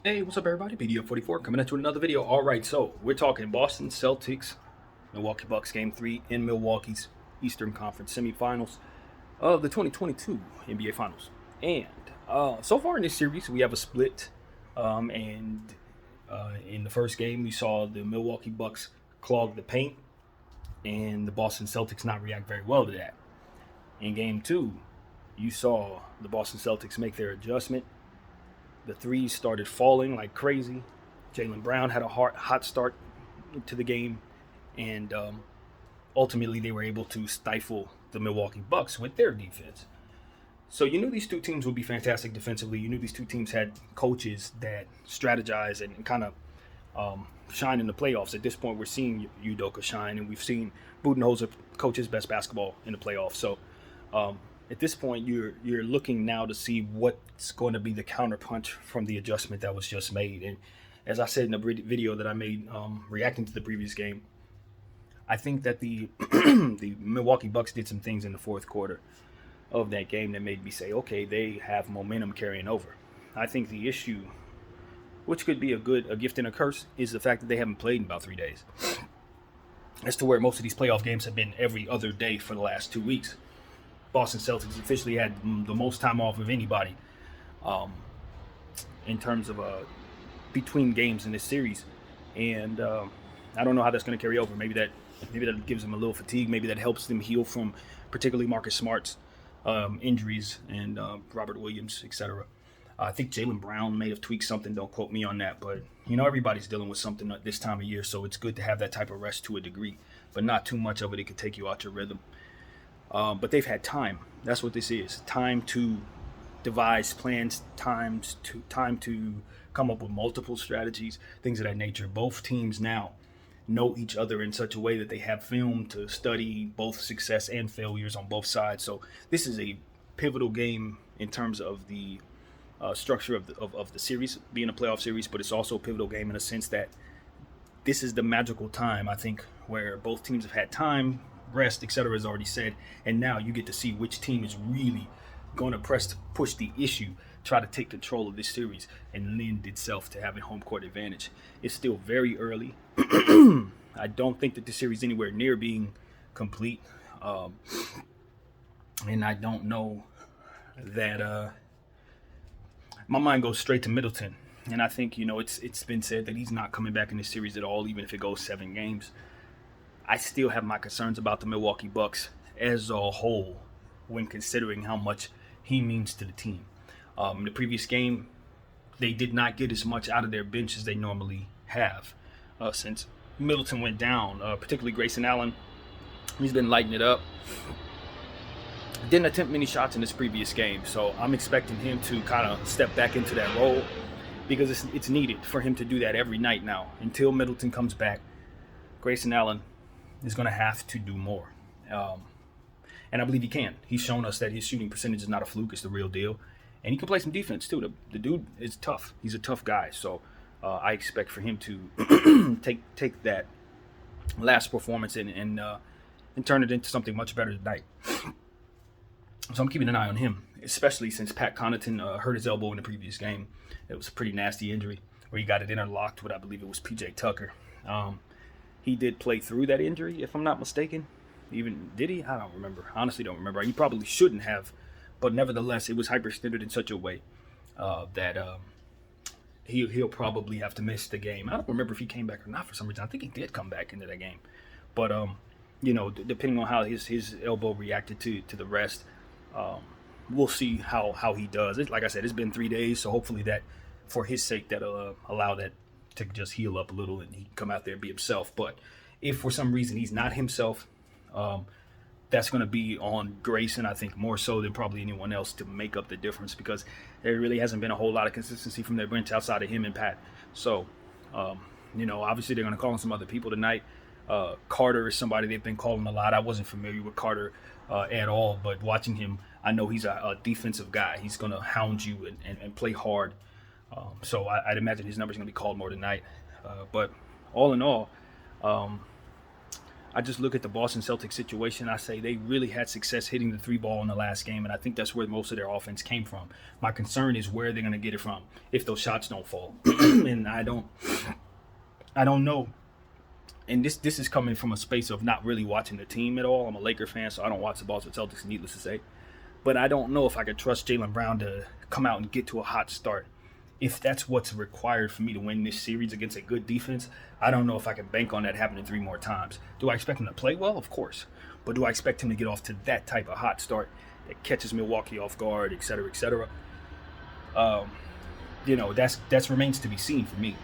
Hey, what's up, everybody? BDO44 coming at you with another video. All right, so we're talking Boston Celtics, Milwaukee Bucks Game 3 in Milwaukee's Eastern Conference semifinals of the 2022 NBA Finals. And so far in this series, we have a split. And In the first game, we saw the Milwaukee Bucks clog the paint, and the Boston Celtics not react very well to that. In Game 2, you saw the Boston Celtics make their adjustment. The threes started falling like crazy. Jaylen Brown had a hot start to the game, and ultimately they were able to stifle the Milwaukee Bucks with their defense. So you knew these two teams would be fantastic defensively. You knew these two teams had coaches that strategize and kind of shine in the playoffs. At this point, we're seeing Udoka shine, and we've seen Budenholzer coach his best basketball in the playoffs. So at this point, you're looking now to see what's going to be the counterpunch from the adjustment that was just made. And as I said in the video that I made reacting to the previous game, I think that the the Milwaukee Bucks did some things in the fourth quarter of that game that made me say, okay, they have momentum carrying over. I think the issue, which could be a gift and a curse, is the fact that they haven't played in about 3 days. As to where most of these playoff games have been every other day for the last 2 weeks. Boston Celtics officially had the most time off of anybody in terms of between games in this series, and I don't know how that's going to carry over. Maybe that gives them a little fatigue. Maybe that helps them heal from particularly Marcus Smart's injuries and Robert Williams, etc. I think Jaylen Brown may have tweaked something. Don't quote me on that, but everybody's dealing with something at this time of year, so it's good to have that type of rest to a degree, but not too much of it. It could take you out your rhythm. But they've had time. That's what this is. Time to devise plans, time to come up with multiple strategies, things of that nature. Both teams now know each other in such a way that they have film to study both success and failures on both sides. So this is a pivotal game in terms of the structure of the series, being a playoff series, but it's also a pivotal game in a sense that this is the magical time, I think, where both teams have had time, rest, etc., is already said, and now you get to see which team is really going to push the issue, try to take control of this series, and lend itself to having home court advantage. It's still very early. I don't think that the series is anywhere near being complete, and I don't know that my mind goes straight to Middleton, and I think it's been said that he's not coming back in this series at all, even if it goes 7 games. I still have my concerns about the Milwaukee Bucks as a whole when considering how much he means to the team. In the previous game, they did not get as much out of their bench as they normally have since Middleton went down, particularly Grayson Allen. He's been lighting it up. Didn't attempt many shots in this previous game, so I'm expecting him to kind of step back into that role because it's needed for him to do that every night now. Until Middleton comes back, Grayson Allen is going to have to do more. And I believe he can. He's shown us that his shooting percentage is not a fluke. It's the real deal. And he can play some defense, too. The dude is tough. He's a tough guy. So I expect for him to take that last performance and turn it into something much better tonight. So I'm keeping an eye on him, especially since Pat Connaughton hurt his elbow in the previous game. It was a pretty nasty injury where he got it interlocked with, I believe it was PJ Tucker. He did play through that injury, if I'm not mistaken. Even did he? I don't remember. Honestly, don't remember. He probably shouldn't have, but nevertheless, it was hyperextended in such a way that he'll probably have to miss the game. I don't remember if he came back or not for some reason. I think he did come back into that game, but depending on how his elbow reacted to the rest, we'll see how he does. Like I said, it's been 3 days, so hopefully that, for his sake, that'll allow that to just heal up a little and he can come out there and be himself. But if for some reason he's not himself, that's going to be on Grayson, I think, more so than probably anyone else to make up the difference, because there really hasn't been a whole lot of consistency from their bench outside of him and Pat. So, obviously they're going to call on some other people tonight. Carter is somebody they've been calling a lot. I wasn't familiar with Carter at all, but watching him, I know he's a defensive guy. He's going to hound you and play hard. So I'd imagine his number's going to be called more tonight. But all in all, I just look at the Boston Celtics situation. I say they really had success hitting the three ball in the last game, and I think that's where most of their offense came from. My concern is where they're going to get it from if those shots don't fall, and I don't know. And this is coming from a space of not really watching the team at all. I'm a Laker fan, so I don't watch the Boston Celtics, needless to say. But I don't know if I could trust Jaylen Brown to come out and get to a hot start. If that's what's required for me to win this series against a good defense, I don't know if I can bank on that happening 3 more times. Do I expect him to play well? Of course. But do I expect him to get off to that type of hot start that catches Milwaukee off guard, et cetera, et cetera? That's remains to be seen for me.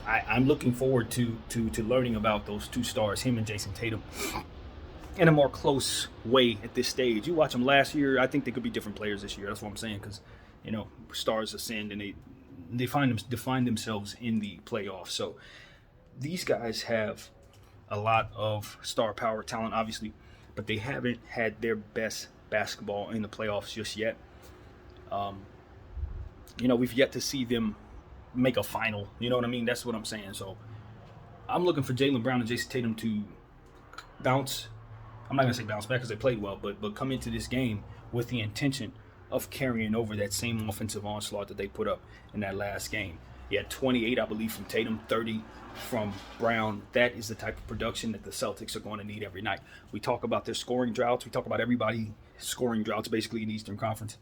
I'm looking forward to learning about those 2 stars, him and Jayson Tatum, in a more close way at this stage. You watch them last year, I think they could be different players this year. That's what I'm saying, because stars ascend and they define themselves in the playoffs. So these guys have a lot of star power, talent, obviously, but they haven't had their best basketball in the playoffs just yet. We've yet to see them make a final. You know what I mean? That's what I'm saying. So I'm looking for Jaylen Brown and Jayson Tatum to bounce. I'm not going to say bounce back because they played well, but come into this game with the intention of carrying over that same offensive onslaught that they put up in that last game. He had 28, I believe, from Tatum, 30 from Brown. That is the type of production that the Celtics are going to need every night. We talk about their scoring droughts. We talk about everybody scoring droughts basically in the Eastern Conference.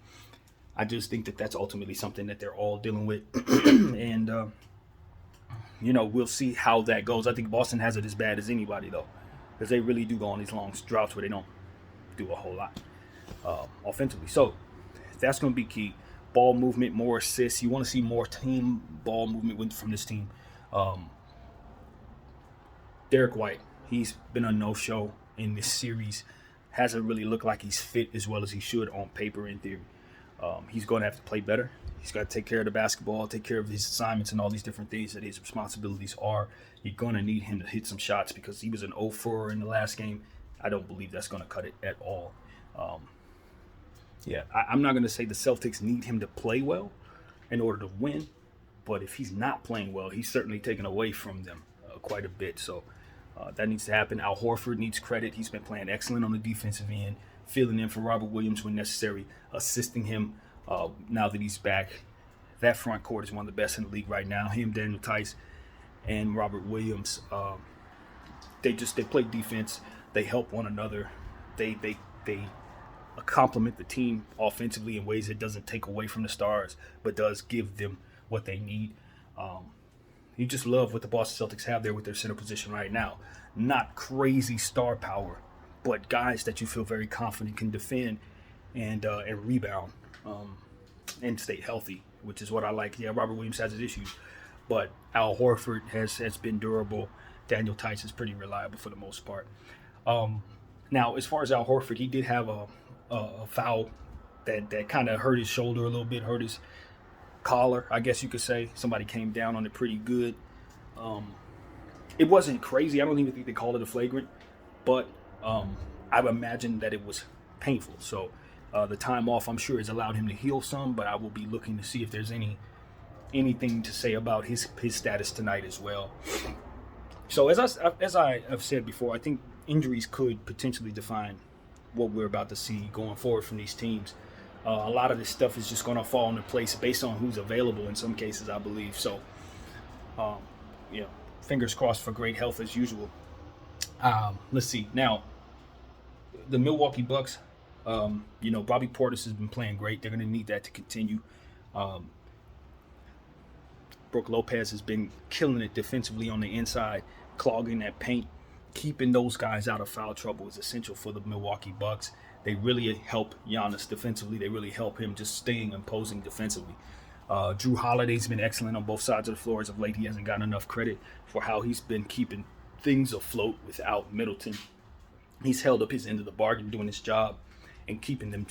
I just think that that's ultimately something that they're all dealing with. And, we'll see how that goes. I think Boston has it as bad as anybody, though, because they really do go on these long droughts where they don't do a whole lot offensively. So that's going to be key. Ball movement, more assists. You want to see more team ball movement from this team. Derek White, he's been a no-show in this series. Hasn't really looked like he's fit as well as he should on paper in theory. He's going to have to play better. He's got to take care of the basketball, take care of his assignments and all these different things that his responsibilities are. You're going to need him to hit some shots because he was an 0-4 in the last game. I don't believe that's going to cut it at all. I'm not going to say the Celtics need him to play well in order to win, but if he's not playing well, he's certainly taken away from them quite a bit. So that needs to happen. Al Horford needs credit. He's been playing excellent on the defensive end, filling in for Robert Williams when necessary, assisting him now that he's back. That front court is one of the best in the league right now. Him, Daniel Tice, and Robert Williams. They play defense. They help one another. They complement the team offensively in ways that doesn't take away from the stars, but does give them what they need. You just love what the Boston Celtics have there with their center position right now. Not crazy star power, but guys that you feel very confident can defend and rebound and stay healthy, which is what I like. Yeah, Robert Williams has his issues, but Al Horford has been durable. Daniel Tice is pretty reliable for the most part. Now, as far as Al Horford, he did have a foul that kind of hurt his shoulder a little bit, hurt his collar, I guess you could say. Somebody came down on it pretty good. It wasn't crazy. I don't even think they called it a flagrant, but I imagine that it was painful. So the time off, I'm sure, has allowed him to heal some, but I will be looking to see if there's anything to say about his status tonight as well. So as I have said before, I think injuries could potentially define what we're about to see going forward from these teams. A lot of this stuff is just going to fall into place based on who's available in some cases, I believe. So, fingers crossed for great health as usual. Let's see. Now, the Milwaukee Bucks, Bobby Portis has been playing great. They're going to need that to continue. Brook Lopez has been killing it defensively on the inside, clogging that paint. Keeping those guys out of foul trouble is essential for the Milwaukee Bucks. They really help Giannis defensively. They really help him just staying imposing defensively. Drew Holiday's been excellent on both sides of the floor as of late. He hasn't gotten enough credit for how he's been keeping things afloat without Middleton. He's held up his end of the bargain doing his job and keeping them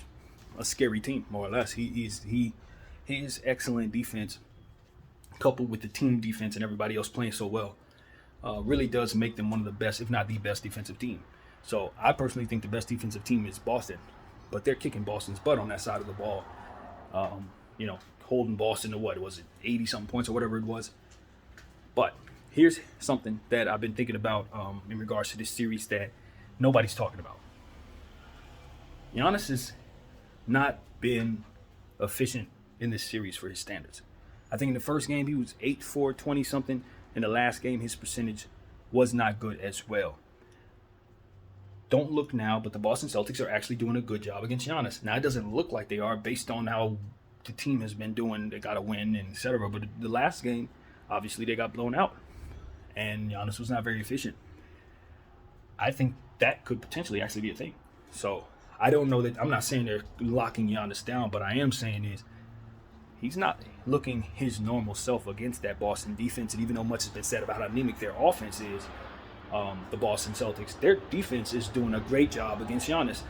a scary team, more or less. His excellent defense, coupled with the team defense and everybody else playing so well, really does make them one of the best, if not the best, defensive team. So I personally think the best defensive team is Boston, but they're kicking Boston's butt on that side of the ball. Holding Boston to what was it, 80-something points or whatever it was. But here's something that I've been thinking about in regards to this series that nobody's talking about. Giannis has not been efficient in this series for his standards. I think in the first game he was 8 for 20 something. In the last game, his percentage was not good as well. Don't look now, but the Boston Celtics are actually doing a good job against Giannis. Now, it doesn't look like they are based on how the team has been doing. They got a win and etc. But the last game, obviously, they got blown out. And Giannis was not very efficient. I think that could potentially actually be a thing. So, I don't know that. I'm not saying they're locking Giannis down, but I am saying is he's not looking his normal self against that Boston defense. And even though much has been said about how anemic their offense is, the Boston Celtics, their defense is doing a great job against Giannis.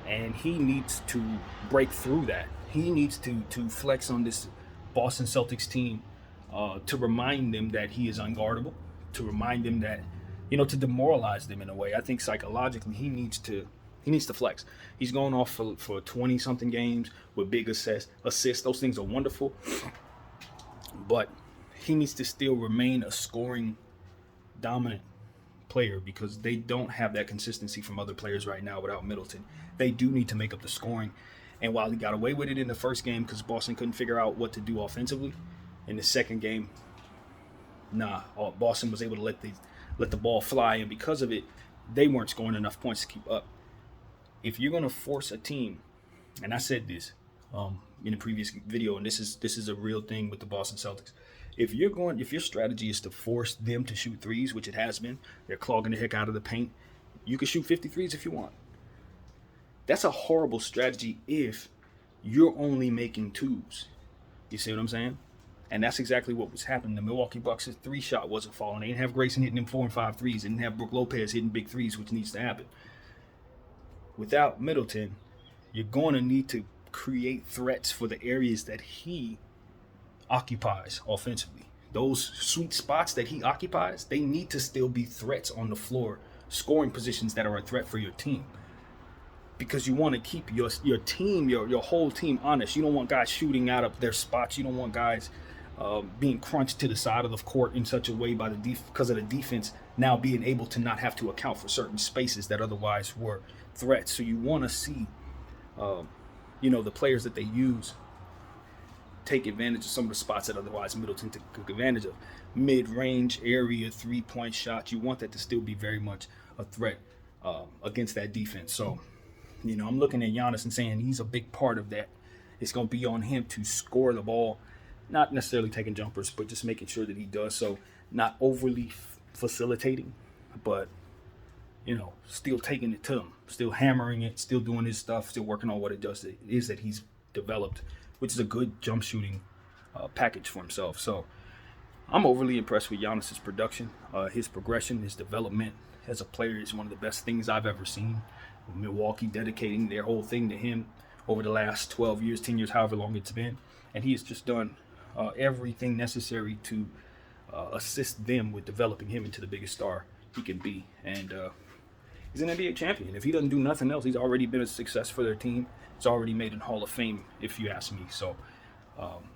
And he needs to break through that. He needs to flex on this Boston Celtics team to remind them that he is unguardable, to remind them that, to demoralize them in a way. I think psychologically he needs to flex. He's going off for 20-something games with big assists. Those things are wonderful. But he needs to still remain a scoring dominant player because they don't have that consistency from other players right now without Middleton. They do need to make up the scoring. And while he got away with it in the first game because Boston couldn't figure out what to do offensively, in the second game, Boston was able to let the ball fly. And because of it, they weren't scoring enough points to keep up. If you're going to force a team, and I said this in a previous video, and this is a real thing with the Boston Celtics. If your strategy is to force them to shoot threes, which it has been, they're clogging the heck out of the paint. You can shoot 50 threes if you want. That's a horrible strategy if you're only making twos. You see what I'm saying? And that's exactly what was happening. The Milwaukee Bucks' three shot wasn't falling. They didn't have Grayson hitting them 4 and 5 threes. They didn't have Brook Lopez hitting big threes, which needs to happen. Without Middleton, you're going to need to create threats for the areas that he occupies offensively. Those sweet spots that he occupies, they need to still be threats on the floor, scoring positions that are a threat for your team. Because you want to keep your team, your whole team honest. You don't want guys shooting out of their spots. You don't want guys being crunched to the side of the court in such a way because of the defense now being able to not have to account for certain spaces that otherwise were threats. So you want to see, the players that they use take advantage of some of the spots that otherwise Middleton took advantage of. Mid-range area, three-point shots. You want that to still be very much a threat against that defense. So, I'm looking at Giannis and saying he's a big part of that. It's going to be on him to score the ball, not necessarily taking jumpers, but just making sure that he does so, not overly facilitating, but still taking it to him, still hammering it, still doing his stuff, still working on what it is that he's developed, which is a good jump shooting package for himself. So I'm overly impressed with Giannis's production, his progression, his development as a player is one of the best things I've ever seen. Milwaukee dedicating their whole thing to him over the last 12 years, 10 years, however long it's been. And he has just done everything necessary to assist them with developing him into the biggest star he can be. And he's an NBA champion. If he doesn't do nothing else, he's already been a success for their team. It's already made in Hall of Fame, if you ask me. So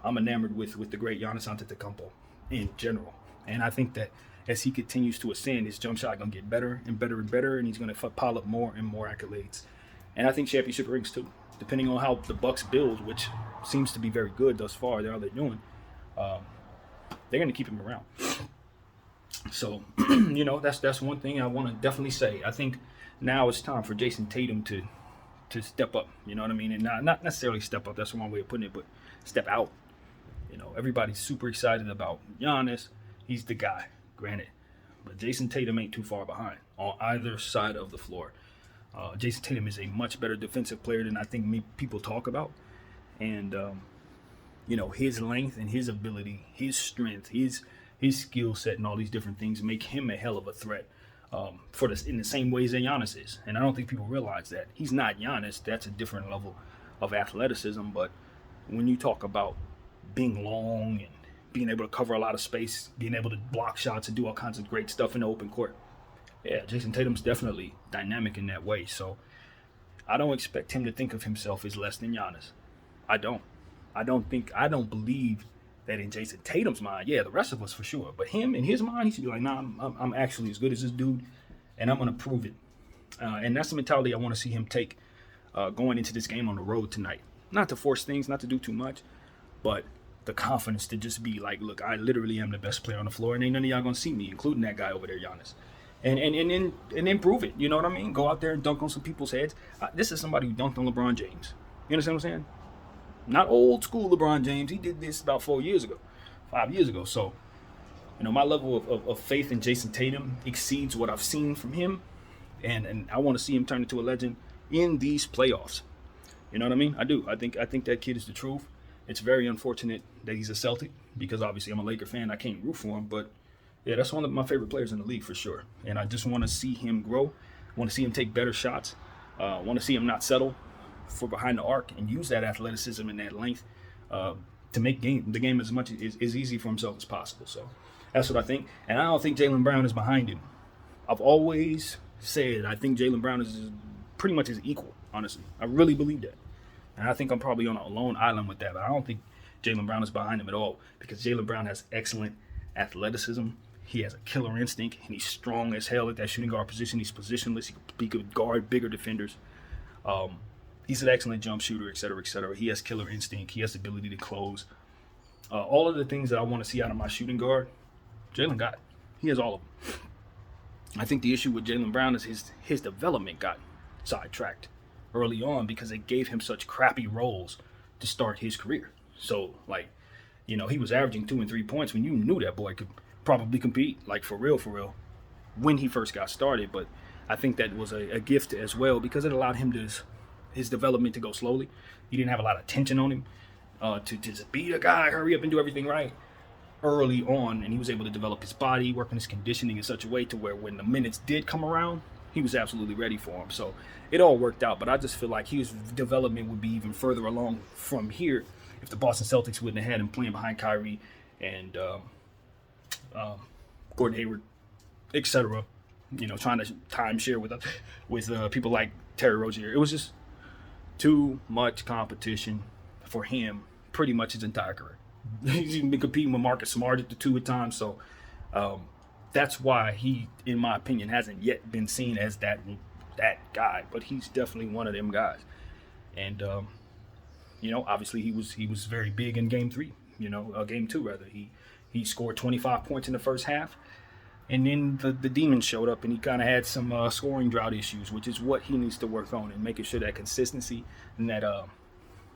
I'm enamored with the great Giannis Antetokounmpo in general. And I think that as he continues to ascend, his jump shot going to get better and better and better, and he's going to pile up more and more accolades. And I think championship rings too, depending on how the Bucks build, which seems to be very good thus far. They're all they're doing. They're going to keep him around. So, that's one thing I want to definitely say. I think now it's time for Jayson Tatum to step up. You know what I mean? And not necessarily step up. That's the wrong way of putting it, but step out. Everybody's super excited about Giannis. He's the guy. Granted, but Jayson Tatum ain't too far behind on either side of the floor. Jayson Tatum is a much better defensive player than I think people talk about. And, his length and his ability, his strength, his skill set and all these different things make him a hell of a threat in the same ways that Giannis is. And I don't think people realize that. He's not Giannis. That's a different level of athleticism. But when you talk about being long and being able to cover a lot of space, being able to block shots and do all kinds of great stuff in the open court. Yeah, Jayson Tatum's definitely dynamic in that way. So I don't expect him to think of himself as less than Giannis. I don't believe that in Jayson Tatum's mind, yeah, the rest of us for sure, but him in his mind, he should be like, nah, I'm actually as good as this dude, and I'm gonna prove it. And that's the mentality I want to see him take going into this game on the road tonight. Not to force things, not to do too much, but the confidence to just be like, look, I literally am the best player on the floor, and ain't none of y'all gonna see me, including that guy over there, Giannis. And then prove it. You know what I mean? Go out there and dunk on some people's heads. This is somebody who dunked on LeBron James. You understand what I'm saying? Not old school LeBron James. He did this about 5 years ago. So, my level of faith in Jayson Tatum exceeds what I've seen from him, and I want to see him turn into a legend in these playoffs. You know what I mean? I do. I think that kid is the truth. It's very unfortunate that he's a Celtic because obviously I'm a Laker fan. I can't root for him, but yeah, that's one of my favorite players in the league for sure. And I just want to see him grow. Want to see him take better shots. Want to see him not settle for behind the arc and use that athleticism and that length to make the game as much as easy for himself as possible. So that's what I think. And I don't think Jaylen Brown is behind him. I've always said I think Jaylen Brown is pretty much his equal, honestly. I really believe that. And I think I'm probably on a lone island with that. But I don't think Jaylen Brown is behind him at all because Jaylen Brown has excellent athleticism. He has a killer instinct, and he's strong as hell at that shooting guard position. He's positionless. He could guard bigger defenders. He's an excellent jump shooter, et cetera, et cetera. He has killer instinct. He has the ability to close. All of the things that I want to see out of my shooting guard, Jaylen got. He has all of them. I think the issue with Jaylen Brown is his development got sidetracked early on because it gave him such crappy roles to start his career. So, he was averaging 2 and 3 points when you knew that boy could probably compete, for real, when he first got started. But I think that was a gift as well because it allowed him his development to go slowly. He didn't have a lot of tension on him to just be the guy, hurry up and do everything right early on. And he was able to develop his body, work on his conditioning in such a way to where when the minutes did come around, he was absolutely ready for him. So it all worked out. But I just feel like his development would be even further along from here if the Boston Celtics wouldn't have had him playing behind Kyrie and Gordon Hayward, etc. Trying to timeshare with people like Terry Rozier. It was just too much competition for him pretty much his entire career. He's even been competing with Marcus Smart at the 2 at times. So that's why he, in my opinion, hasn't yet been seen as that guy. But he's definitely one of them guys. And obviously he was very big in game 2 rather. He scored 25 points in the first half. And then the demons showed up, and he kind of had some scoring drought issues, which is what he needs to work on and making sure that consistency and that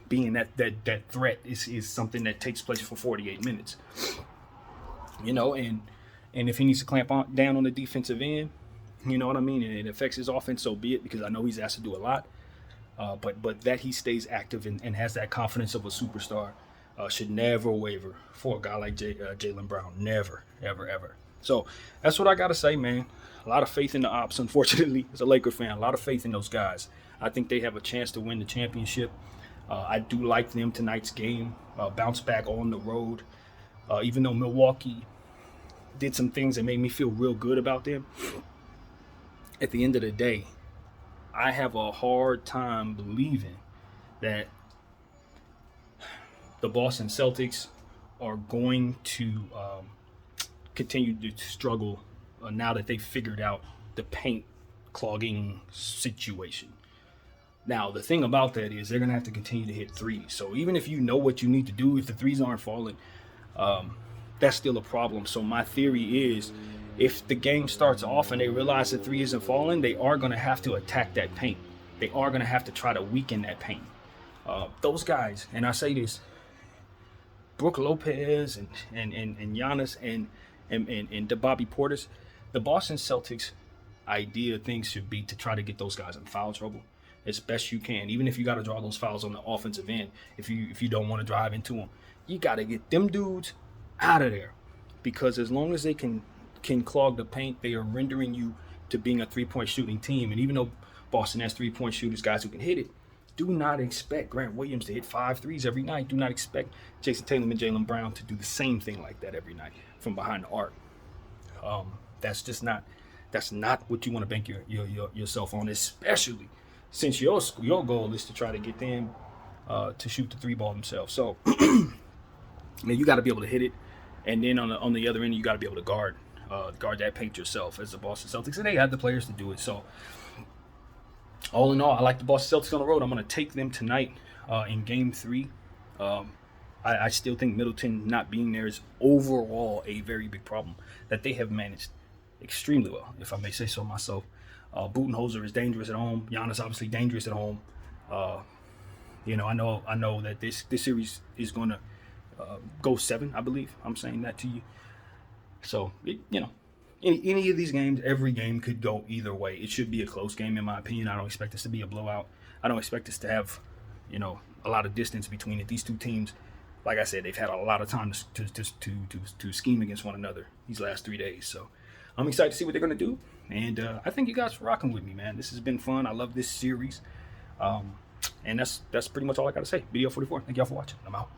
being that threat is something that takes place for 48 minutes. And if he needs to clamp down on the defensive end, you know what I mean, and it affects his offense, so be it, because I know he's asked to do a lot. But that he stays active and has that confidence of a superstar should never waver for a guy like Jaylen Brown. Never, ever, ever. So that's what I got to say, man. A lot of faith in the Ops, unfortunately, as a Laker fan. A lot of faith in those guys. I think they have a chance to win the championship. I do like them tonight's game. Bounce back on the road. Even though Milwaukee did some things that made me feel real good about them, at the end of the day, I have a hard time believing that the Boston Celtics are going to continue to struggle now that they figured out the paint clogging situation. Now, the thing about that is they're going to have to continue to hit threes. So even if you know what you need to do, if the threes aren't falling, that's still a problem. So my theory is if the game starts off and they realize the three isn't falling, they are going to have to attack that paint. They are going to have to try to weaken that paint. Those guys, and I say this, Brook Lopez and Giannis and the Bobby Portis, the Boston Celtics things should be to try to get those guys in foul trouble as best you can. Even if you got to draw those fouls on the offensive end, if you don't want to drive into them, you got to get them dudes out of there, because as long as they can clog the paint, they are rendering you to being a 3-point shooting team. And even though Boston has 3-point shooters, guys who can hit it, do not expect Grant Williams to hit 5 threes every night. Do not expect Jayson Tatum and Jaylen Brown to do the same thing like that every night from behind the arc. That's not what you want to bank yourself on, especially since your goal is to try to get them to shoot the 3 ball themselves. So Man, you got to be able to hit it, and then on the other end, you got to be able to guard that paint yourself as the Boston Celtics, and they have the players to do it. So, all in all, I like the Boston Celtics on the road. I'm going to take them tonight in Game 3. I still think Middleton not being there is overall a very big problem that they have managed extremely well, if I may say so myself. Budenholzer is dangerous at home. Giannis obviously dangerous at home. I know that this series is going to go 7, I believe. I'm saying that to you. So, any of these games, every game could go either way. It should be a close game, in my opinion. I don't expect this to be a blowout. I don't expect this to have, a lot of distance between it. These two teams, like I said, they've had a lot of time to scheme against one another these last 3 days. So, I'm excited to see what they're going to do. And I think you guys are rocking with me, man. This has been fun. I love this series. And that's pretty much all I got to say. Video 44. Thank y'all for watching. I'm out.